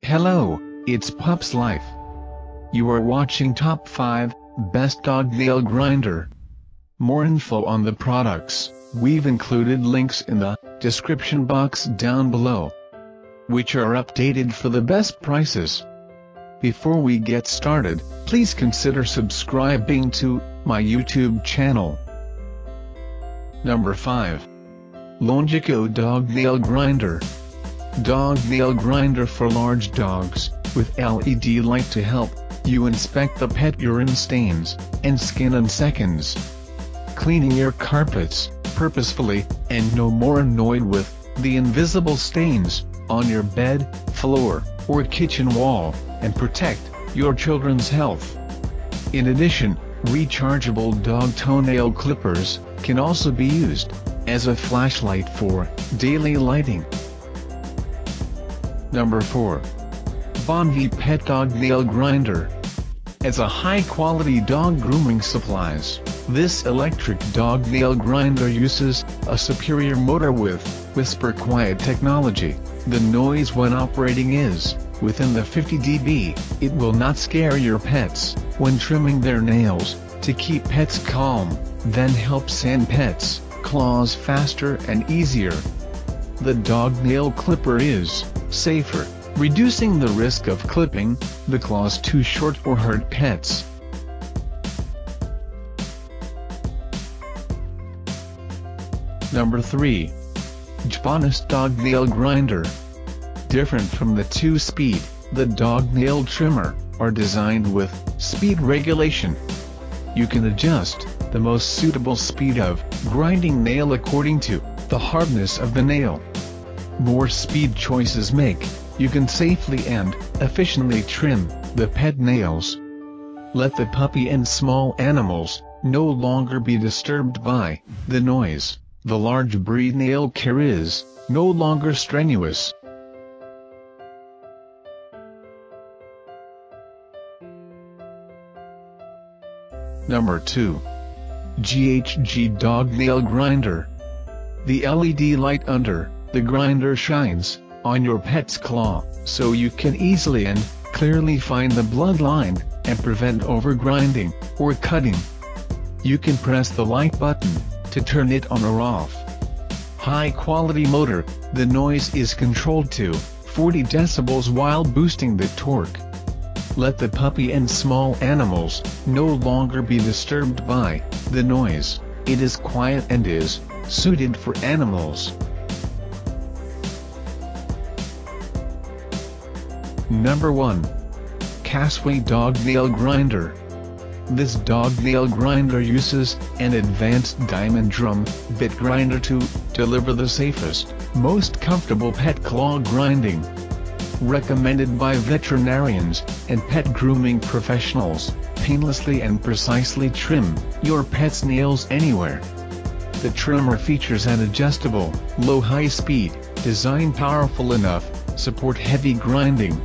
Hello, it's Pup's Life. You are watching Top 5 Best Dog Nail Grinder. More info on the products, we've included links in the description box down below, which are updated for the best prices. Before we get started, please consider subscribing to my YouTube channel. Number 5. LONJIQIO Dog Nail Grinder. Dog nail grinder for large dogs, with LED light to help you inspect the pet urine stains and skin in seconds. Cleaning your carpets purposefully, and no more annoyed with the invisible stains on your bed, floor, or kitchen wall, and protect your children's health. In addition, rechargeable dog toenail clippers can also be used as a flashlight for daily lighting. Number 4. Bonvie Pet Dog Nail Grinder. As a high-quality dog grooming supplies, this electric dog nail grinder uses a superior motor with whisper quiet technology. The noise when operating is within the 50 dB. It will not scare your pets when trimming their nails. To keep pets calm, then help sand pets' claws faster and easier. The dog nail clipper is safer, reducing the risk of clipping the claws too short or hurt pets. Number 3. JBONEST Dog Nail Grinder. Different from the 2-speed, the dog nail trimmer are designed with speed regulation. You can adjust the most suitable speed of grinding nail according to the hardness of the nail. More speed choices make you can safely and efficiently trim the pet nails. Let the puppy and small animals no longer be disturbed by the noise. The large breed nail care is no longer strenuous. Number 2. GHG Dog Nail Grinder. The LED light under the grinder shines on your pet's claw, so you can easily and clearly find the blood line and prevent overgrinding or cutting. You can press the light button to turn it on or off. High quality motor, the noise is controlled to 40 decibels while boosting the torque. Let the puppy and small animals no longer be disturbed by the noise. It is quiet and is suited for animals. Number 1. Casfuy Dog Nail Grinder. This dog nail grinder uses an advanced diamond drum bit grinder to deliver the safest, most comfortable pet claw grinding. Recommended by veterinarians and pet grooming professionals, painlessly and precisely trim your pet's nails anywhere. The trimmer features an adjustable, low-high speed design powerful enough support heavy grinding